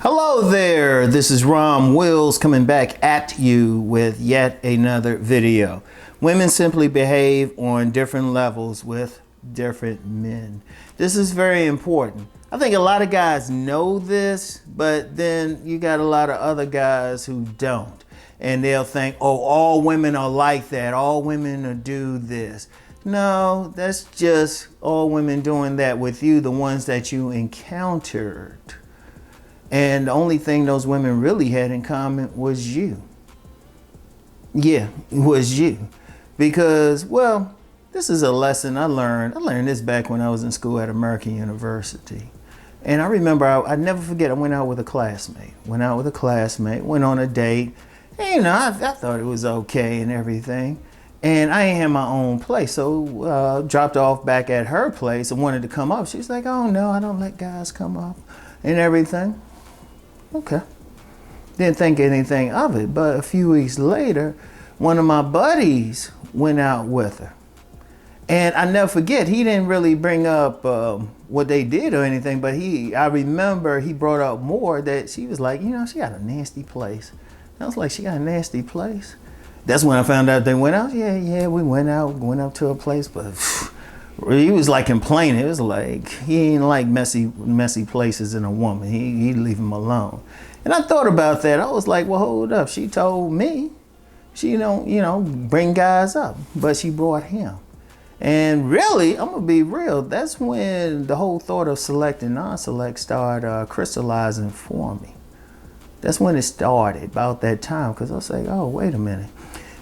Hello there, this is Rom Wills coming back at you with yet another video. Women simply behave on different levels with different men. This is very important. I think a lot of guys know this, but then you got a lot of other guys who don't. And they'll think, oh, all women are like that. All women will do this. No, that's just all women doing that with you, the ones that you encountered. And the only thing those women really had in common was you. Yeah, it was you. Because, well, this is a lesson I learned. I learned this back when I was in school at American University. And I remember, I never forget, I went out with a classmate. Went on a date. And, you know, I thought it was okay and everything. And I ain't had my own place. So dropped off back at her place and wanted to come up. She's like, oh, no, I don't let guys come up and everything. Okay. Didn't think anything of it. But a few weeks later, one of my buddies went out with her. And I never forget, he didn't really bring up what they did or anything, but I remember he brought up more that she was like, you know, she got a nasty place. I was like, she got a nasty place? That's when I found out they went out. Yeah, we went out to a place, but he was like complaining. It was like, he ain't like messy places in a woman. He'd leave him alone. And I thought about that. I was like, well, hold up. She told me she don't, bring guys up, but she brought him. And really, I'm gonna be real, that's when the whole thought of select and non-select started crystallizing for me. That's when it started, about that time, because I was like, oh, wait a minute.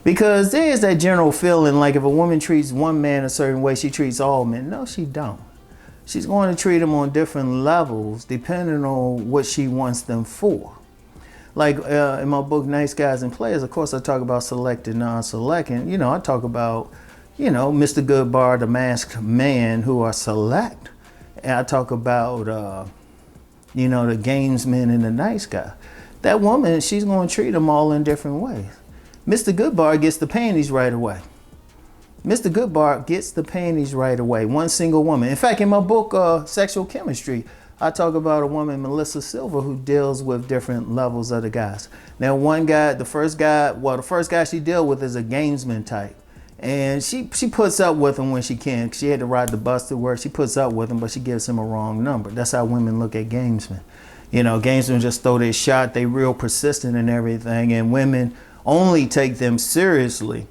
Because there's that general feeling like if a woman treats one man a certain way, she treats all men. No, she don't. She's going to treat them on different levels depending on what she wants them for. Like in my book, Nice Guys and Players, of course, I talk about select and non-select. And, I talk about, Mr. Goodbar, the masked man who are select. And I talk about, the gamesman and the nice guy. That woman, she's going to treat them all in different ways. Mr. Goodbar gets the panties right away. Mr. Goodbar gets the panties right away. One single woman. In fact, in my book, Sexual Chemistry, I talk about a woman, Melissa Silver, who deals with different levels of the guys. Now, the first guy she dealt with is a gamesman type. And she puts up with him when she can. She had to ride the bus to work. She puts up with him, but she gives him a wrong number. That's how women look at gamesmen. Gamesmen just throw their shot. They real persistent and everything. And women only take them seriously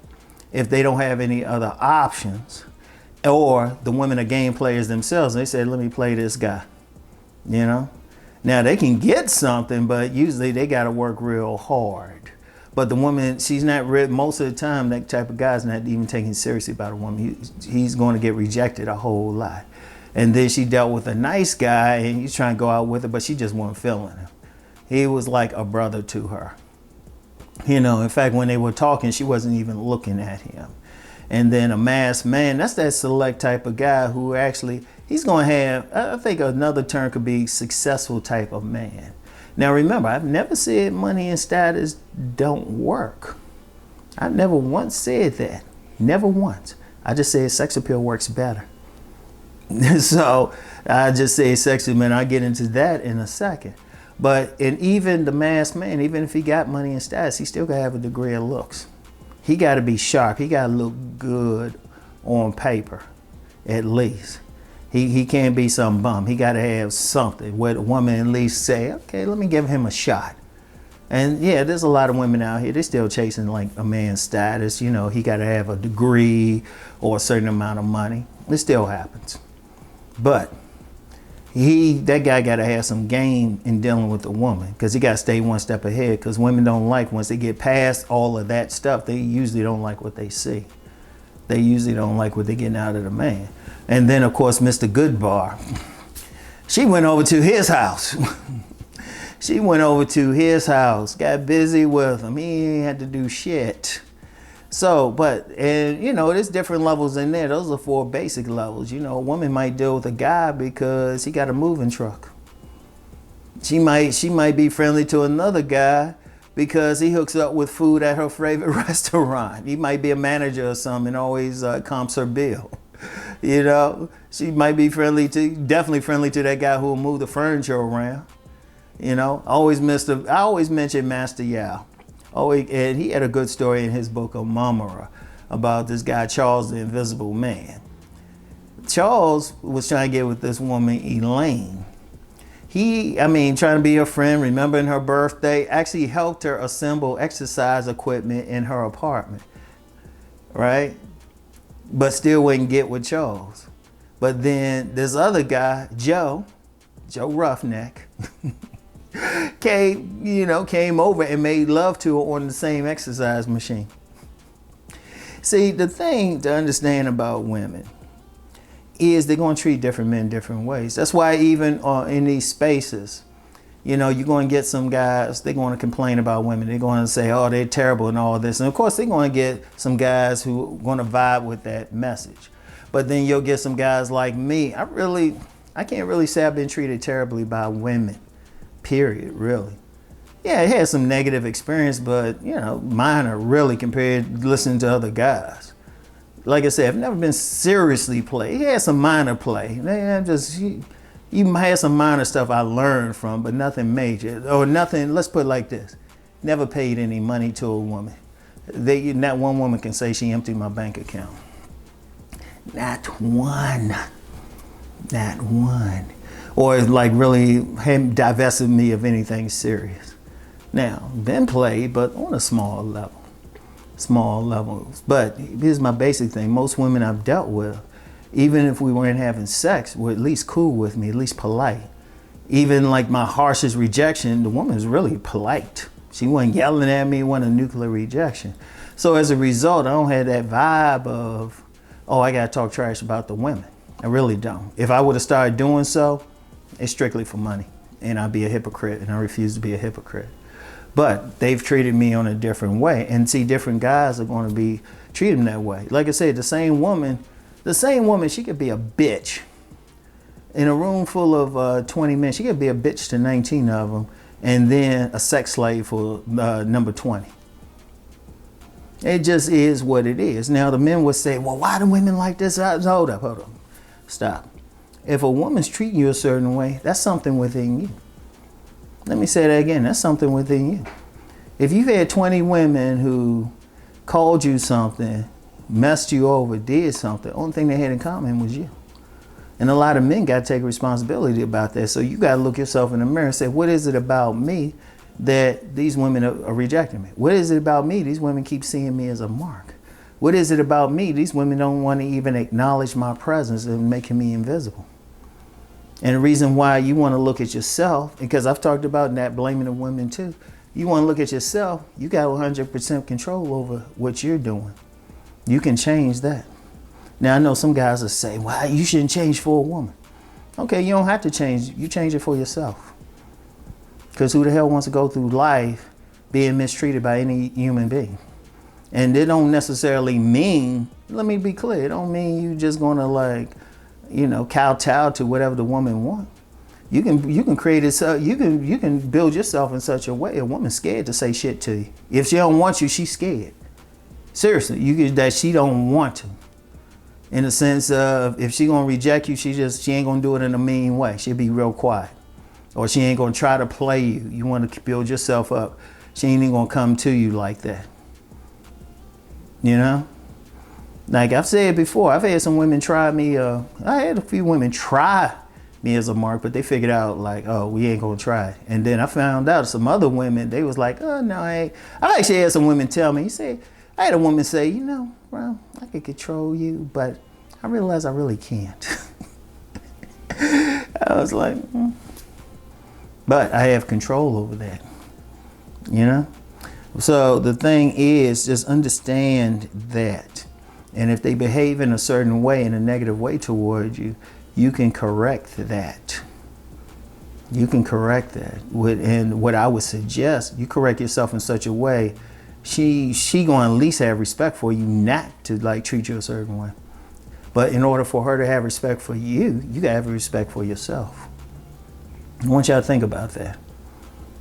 if they don't have any other options, or the women are game players themselves. They say, let me play this guy, Now they can get something, but usually they got to work real hard. But the woman, she's not, most of the time, that type of guy's not even taken seriously about a woman. He's going to get rejected a whole lot. And then she dealt with a nice guy, and he's trying to go out with her, but she just wasn't feeling him. He was like a brother to her. In fact, when they were talking, she wasn't even looking at him. And then a masked man, that's that select type of guy who actually, he's going to have, I think another term could be successful type of man. Now remember, I've never said money and status don't work. I've never once said that. Never once. I just said sex appeal works better. So I just say sex appeal, man, I'll get into that in a second. But even the masked man, even if he got money and status, he still got to have a degree of looks. He got to be sharp. He got to look good on paper, at least. He can't be some bum. He got to have something where the woman at least say, okay, let me give him a shot. And yeah, there's a lot of women out here, they're still chasing like a man's status. He got to have a degree or a certain amount of money. It still happens. But that guy got to have some game in dealing with a woman, because he got to stay one step ahead, because women don't like, once they get past all of that stuff, they usually don't like what they see. They usually don't like what they're getting out of the man. And then, of course, Mr. Goodbar, she went over to his house. She went over to his house, got busy with him. He ain't had to do shit. So, there's different levels in there. Those are 4 basic levels. A woman might deal with a guy because he got a moving truck. She might be friendly to another guy because he hooks up with food at her favorite restaurant. He might be a manager or something and always comps her bill. She might be definitely friendly to that guy who will move the furniture around. You know, I always mention Master Yao. Always, and he had a good story in his book of Mamara about this guy Charles the Invisible Man. Charles was trying to get with this woman Elaine. Trying to be her friend, remembering her birthday, actually helped her assemble exercise equipment in her apartment, right? But still wouldn't get with Charles. But then this other guy, Joe Roughneck, came over and made love to her on the same exercise machine. See, the thing to understand about women is they're going to treat different men different ways. That's why even in these spaces, you're going to get some guys, they're going to complain about women. They're going to say, oh, they're terrible and all this. And of course, they're going to get some guys who are going to vibe with that message. But then you'll get some guys like me. I can't really say I've been treated terribly by women, period, really. Yeah, it had some negative experience, but, mine are really compared to listening to other guys. Like I said, I've never been seriously played. It had some minor play. You had some minor stuff I learned from, but nothing major. Or nothing, let's put it like this. Never paid any money to a woman. Not one woman can say she emptied my bank account. Not one. Not one. Or like really divested me of anything serious. Now, been played, but on a small level. Small levels. But here's my basic thing. Most women I've dealt with, even if we weren't having sex, were at least cool with me, at least polite. Even like my harshest rejection, the woman was really polite. She wasn't yelling at me, wasn't a nuclear rejection. So as a result, I don't have that vibe of, oh, I gotta talk trash about the women. I really don't. If I would have started doing so, it's strictly for money. And I'd be a hypocrite, and I refuse to be a hypocrite. But they've treated me on a different way. And see, different guys are going to be treating that way. Like I said, the same woman, she could be a bitch. In a room full of 20 men, she could be a bitch to 19 of them, and then a sex slave for number 20. It just is what it is. Now, the men would say, well, why do women like this? Hold up. Stop. If a woman's treating you a certain way, that's something within you. Let me say that again. That's something within you. If you've had 20 women who called you something, messed you over, did something, the only thing they had in common was you. And a lot of men got to take responsibility about that. So you got to look yourself in the mirror and say, what is it about me that these women are rejecting me? What is it about me? These women keep seeing me as a mark. What is it about me? These women don't want to even acknowledge my presence and making me invisible. And the reason why you want to look at yourself, because I've talked about that blaming the women too, you want to look at yourself, you got 100% control over what you're doing. You can change that. Now, I know some guys will say, well, you shouldn't change for a woman. Okay, you don't have to change. You change it for yourself. Because who the hell wants to go through life being mistreated by any human being? And it don't necessarily mean, let me be clear, it don't mean you just going to kowtow to whatever the woman wants. You can create it so you can build yourself in such a way. A woman's scared to say shit to you. If she don't want you, she's scared. Seriously, that she don't want to. In the sense of if she gonna reject you, she ain't gonna do it in a mean way. She'll be real quiet. Or she ain't gonna try to play you. You want to build yourself up. She ain't even gonna come to you like that. Like I've said before, I've had some women try me. I had a few women try me as a mark, but they figured out like, oh, we ain't gonna try. And then I found out some other women, they was like, oh no, I ain't. I actually had some women tell me, I had a woman say, well, I could control you, but I realized I really can't. I was like, but I have control over that, So the thing is, just understand that. And if they behave in a certain way, in a negative way toward you, you can correct that. You can correct that. And what I would suggest, you correct yourself in such a way, she gonna at least have respect for you, not to like treat you a certain way. But in order for her to have respect for you, you gotta have respect for yourself. I want y'all to think about that.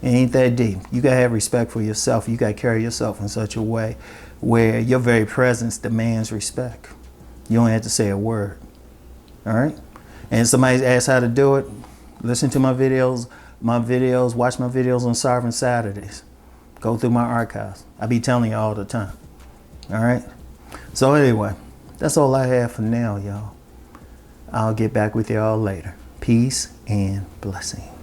It ain't that deep. You gotta have respect for yourself. You gotta carry yourself in such a way where your very presence demands respect. You don't have to say a word. All right? And somebody asks how to do it, listen to my videos my videos, watch my videos on Sovereign Saturdays. Go through my archives. I be telling you all the time. All right. So anyway, that's all I have for now, y'all. I'll get back with y'all later. Peace and blessings.